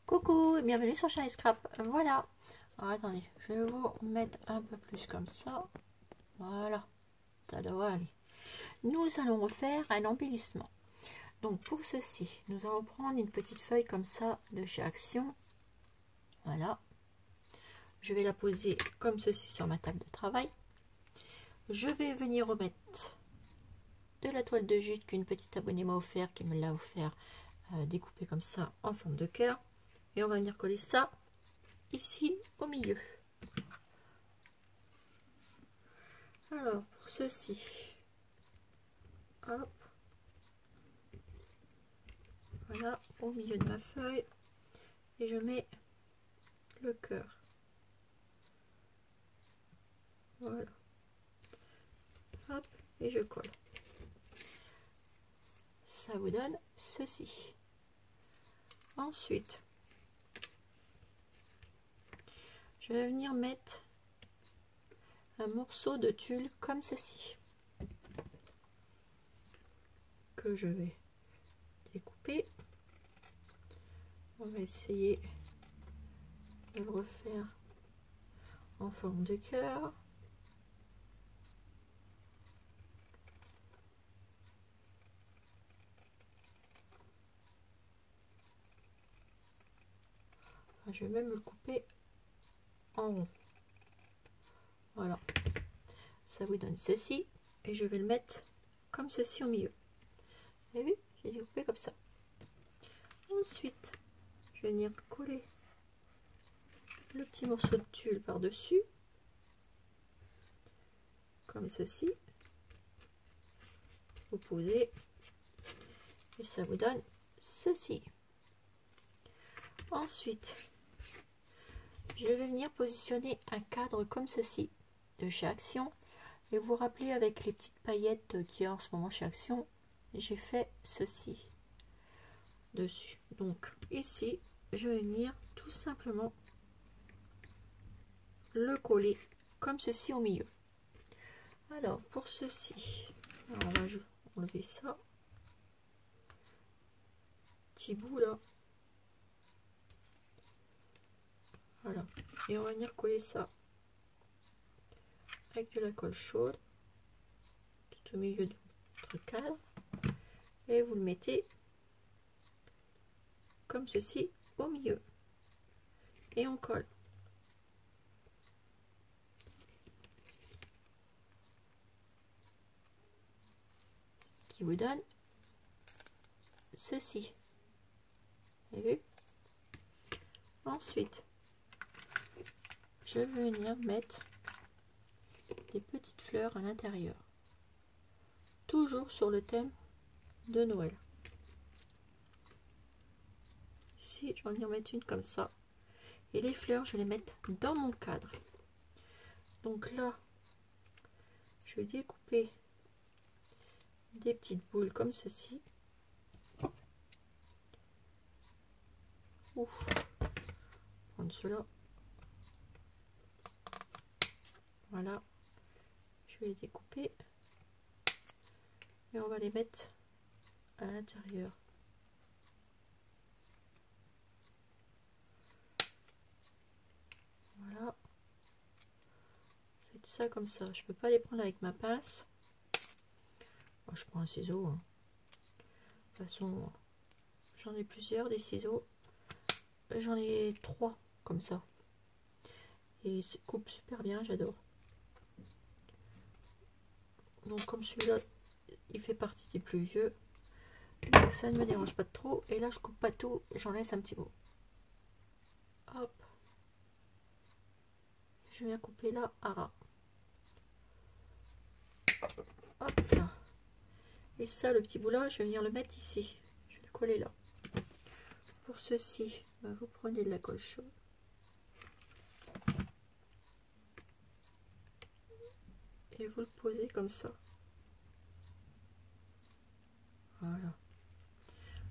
Coucou et bienvenue sur Charlie Scrap. Voilà. Alors attendez, je vais vous mettre un peu plus comme ça. Voilà. Ça devrait aller. Nous allons refaire un embellissement. Donc pour ceci, nous allons prendre une petite feuille comme ça de chez Action. Voilà. Je vais la poser comme ceci sur ma table de travail. Je vais venir remettre de la toile de jute qu'une petite abonnée m'a offert, qui me l'a offert découpé comme ça en forme de cœur. Et on va venir coller ça ici au milieu. Alors pour ceci, hop, voilà, au milieu de ma feuille, et je mets le cœur. Voilà, hop, et je colle. Ça vous donne ceci. Ensuite, je vais venir mettre un morceau de tulle comme ceci, que je vais découper. On va essayer de le refaire en forme de cœur. Enfin, je vais même le couper en rond. Voilà, ça vous donne ceci, et je vais le mettre comme ceci au milieu. Vous avez vu, j'ai découpé comme ça. Ensuite, je vais venir coller le petit morceau de tulle par dessus, comme ceci. Vous posez et ça vous donne ceci. Ensuite, je vais venir positionner un cadre comme ceci de chez Action, et vous rappelez, avec les petites paillettes qu'il y a en ce moment chez Action, j'ai fait ceci dessus. Donc ici, je vais venir tout simplement le coller comme ceci au milieu. Alors pour ceci, alors on va enlever ça, petit bout là, voilà, et on va venir coller ça avec de la colle chaude tout au milieu de votre cadre, et vous le mettez comme ceci au milieu, et on colle. Ce qui vous donne ceci. Vous avez vu? Ensuite, je vais venir mettre des petites fleurs à l'intérieur, toujours sur le thème de Noël. Ici, je vais venir mettre une comme ça, et les fleurs, je vais les mettre dans mon cadre. Donc là, je vais découper des petites boules comme ceci. Ouf, prendre cela. Voilà, je vais les découper et on va les mettre à l'intérieur. Voilà, faites ça comme ça. Je peux pas les prendre avec ma pince. Moi, je prends un ciseau, hein. De toute façon, j'en ai plusieurs des ciseaux. J'en ai 3 comme ça, et ils coupent super bien, j'adore. Donc comme celui-là, il fait partie des plus vieux, donc ça ne me dérange pas trop. Et là, je coupe pas tout, j'en laisse un petit bout. Hop, je viens couper là à ras. Hop là. Et ça, le petit bout là, je vais venir le mettre ici. Je vais le coller là. Pour ceci, vous prenez de la colle chaude. Et vous le posez comme ça. Voilà.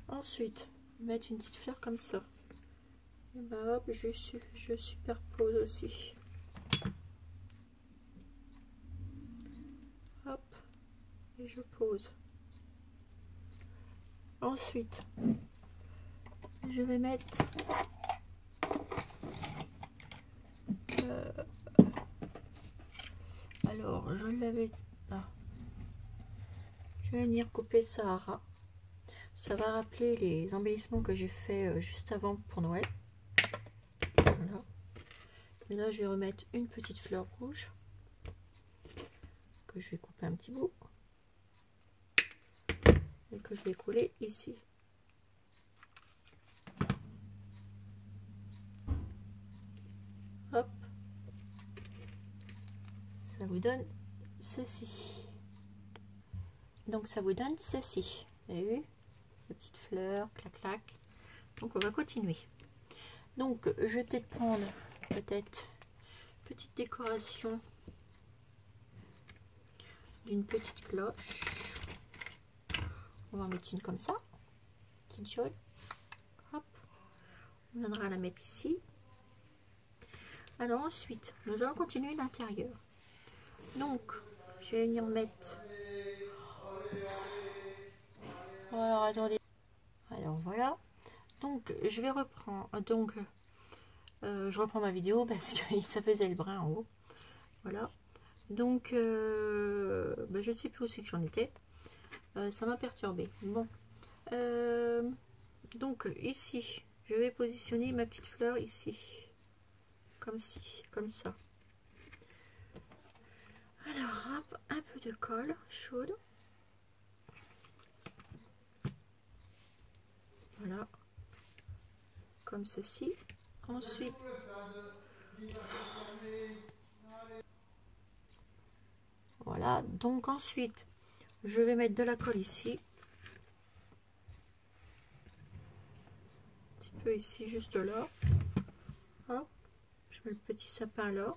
Ensuite, mettre une petite fleur comme ça. Et bah hop, je superpose aussi. Hop, et je pose. Ensuite, je vais mettre Alors, je l'avais là. Je vais venir couper ça à ras. Ça va rappeler les embellissements que j'ai fait juste avant pour Noël. Voilà. Et là, je vais remettre une petite fleur rouge que je vais couper un petit bout et que je vais coller ici. Hop, ça vous donne ceci. Donc ça vous donne ceci. Vous avez vu, les petites fleurs, clac clac. Donc on va continuer. Donc je vais peut-être prendre petite décoration d'une petite cloche. On va en mettre une comme ça, petite jaune. Hop, on viendra la mettre ici. Alors ensuite, nous allons continuer l'intérieur. Donc, je vais venir mettre. Alors attendez. Alors voilà. Donc je vais reprendre. Donc je reprends ma vidéo parce que ça faisait le brin en haut. Voilà. Donc je ne sais plus où c'est que j'en étais. Ça m'a perturbé. Bon. Donc ici, je vais positionner ma petite fleur ici. Comme ci, comme ça. Alors, hop, un peu de colle chaude. Voilà. Comme ceci. Ensuite, voilà. Donc ensuite, je vais mettre de la colle ici. Un petit peu ici, juste là. Hop. Je mets le petit sapin là.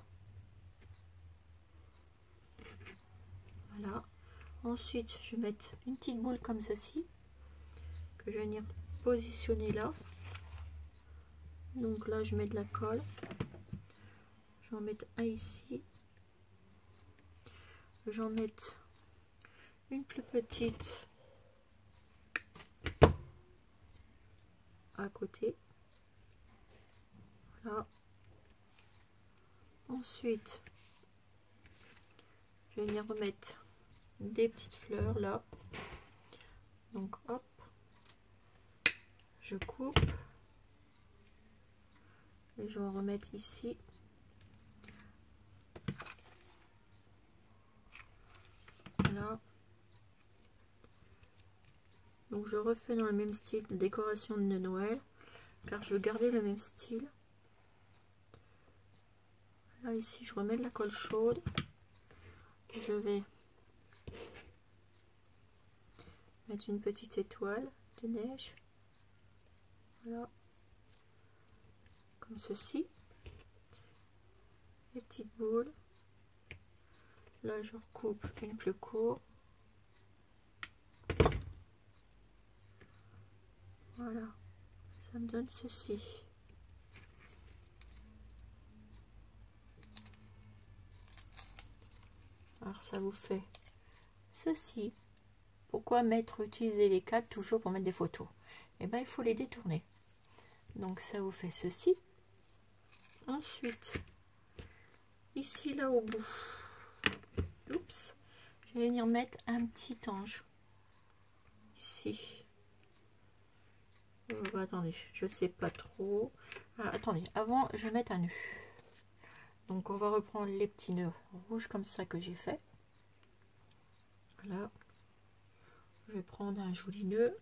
Voilà. Ensuite, je vais mettre une petite boule comme ceci, que je vais venir positionner là. Donc là, je mets de la colle. Je vais en mettre un ici. Je vais en mettre une plus petite à côté. Voilà. Ensuite, je vais venir remettre des petites fleurs là. Donc hop, je coupe et je vais en remettre ici. Voilà. Donc je refais dans le même style de décoration de Noël, car je veux garder le même style. Là ici je remets de la colle chaude. Je vais mettre une petite étoile de neige. Voilà. Comme ceci. Les petites boules. Là je recoupe une plus courte. Voilà. Ça me donne ceci. Alors ça vous fait ceci. Pourquoi utiliser les cadres toujours pour mettre des photos? Et bien il faut les détourner. Donc ça vous fait ceci. Ensuite, ici là au bout, oups, je vais venir mettre un petit ange. Ici. Attendez, je sais pas trop. Ah, attendez, avant je vais mettre un nœud. Donc on va reprendre les petits nœuds rouges comme ça que j'ai fait. Voilà. Je vais prendre un joli nœud.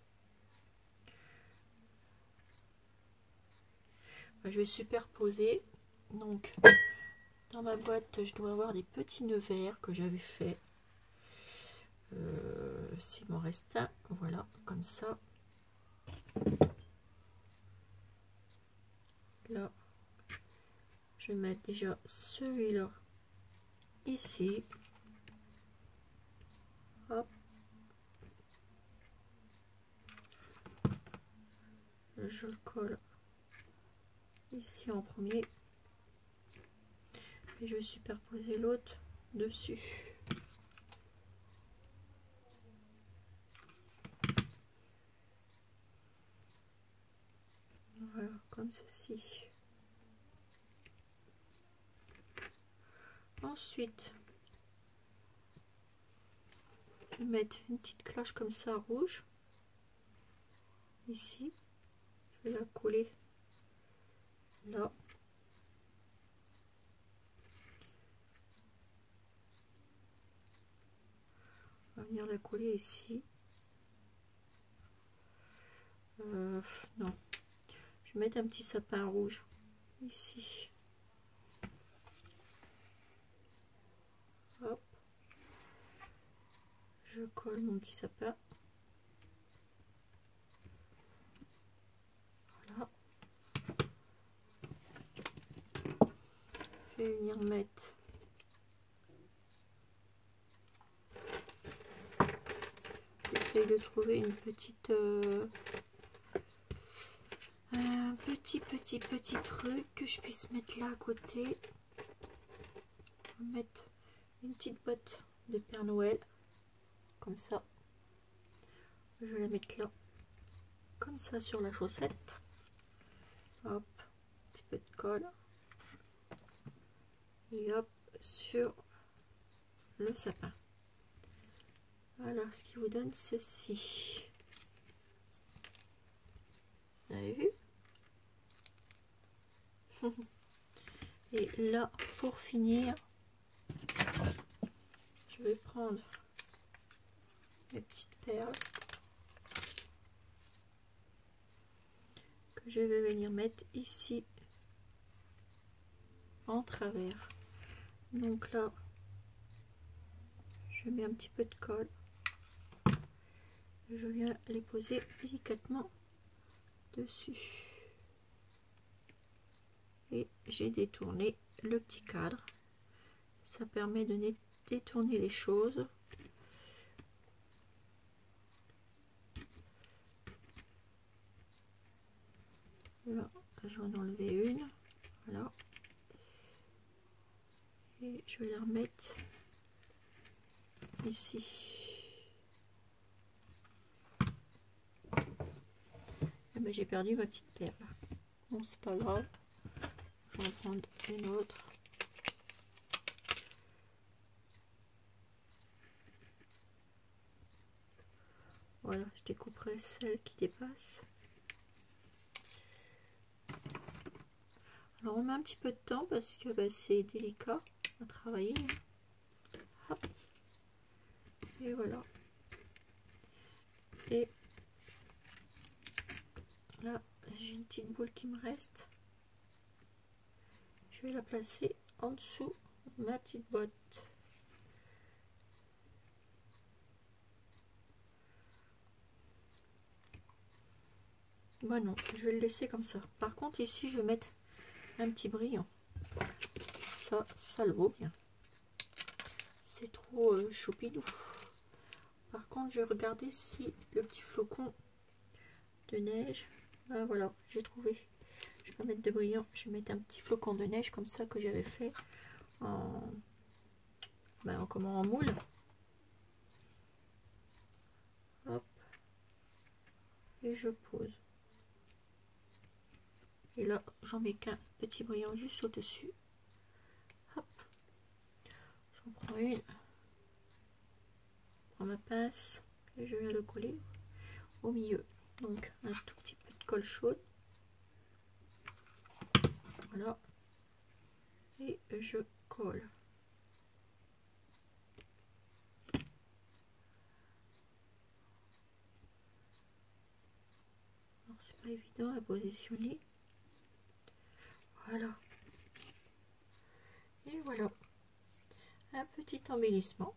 Je vais superposer. Donc dans ma boîte, je dois avoir des petits nœuds verts que j'avais fait. S'il m'en reste un, voilà, comme ça. Là, je vais mettre déjà celui-là ici. Hop. Je le colle ici en premier. Et je vais superposer l'autre dessus. Voilà, comme ceci. Ensuite, je vais mettre une petite cloche comme ça rouge ici. Je vais la coller là. On va venir la coller ici. Non, je vais mettre un petit sapin rouge ici. Hop, je colle mon petit sapin. Voilà. Je vais venir mettre j'essaie de trouver une petite un petit truc que je puisse mettre là à côté. On va mettre une petite botte de Père Noël comme ça. Je vais la mettre là comme ça sur la chaussette. Hop, un petit peu de colle et hop sur le sapin. Voilà ce qui vous donne ceci. Vous avez vu? Et là, pour finir, je vais prendre mes petites perles que je vais venir mettre ici en travers. Donc là, je mets un petit peu de colle. Je viens les poser délicatement dessus. Et j'ai détourné le petit cadre. Ça permet de détourner les choses. Là, j'en ai enlevé une. Voilà. Et je vais la remettre ici. Ah ben, j'ai perdu ma petite perle. Bon, c'est pas grave. Je vais en prendre une autre. Voilà, je découperai celle qui dépasse. Alors on met un petit peu de temps parce que bah, c'est délicat à travailler. Hop. Et voilà. Et là, j'ai une petite boule qui me reste. Je vais la placer en dessous de ma petite botte. Bon non, je vais le laisser comme ça. Par contre ici je vais mettre un petit brillant. Ça le vaut bien. C'est trop choupidou. Par contre je vais regarder si le petit flocon de neige. Ah, voilà, j'ai trouvé. Je vais pas mettre de brillant. Je vais mettre un petit flocon de neige comme ça que j'avais fait en moule. Hop. Et je pose. Et là, j'en mets qu'un petit brillant juste au-dessus. Hop. J'en prends une. Je prends ma pince et je viens le coller au milieu. Donc, un tout petit peu de colle chaude. Voilà. Et je colle. Alors, c'est pas évident à positionner. Voilà. Et voilà. Un petit embellissement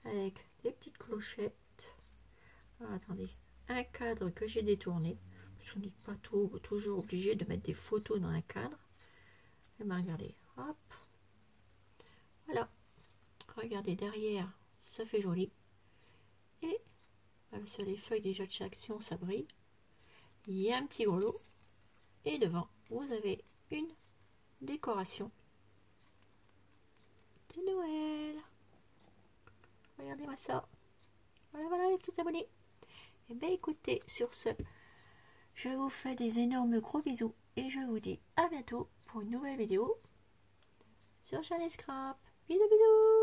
avec des petites clochettes. Alors, attendez, un cadre que j'ai détourné parce qu'on n'est pas toujours obligé de mettre des photos dans un cadre. Et bien regardez, hop, voilà, regardez derrière, ça fait joli. Et sur les feuilles déjà de chez Action, ça brille. Il y a un petit grelot et devant vous avez une décoration de Noël. Regardez-moi ça. Voilà, voilà les petits abonnés. Et bien écoutez, sur ce, je vous fais des énormes gros bisous et je vous dis à bientôt pour une nouvelle vidéo sur Shiny Scrap. Bisous bisous.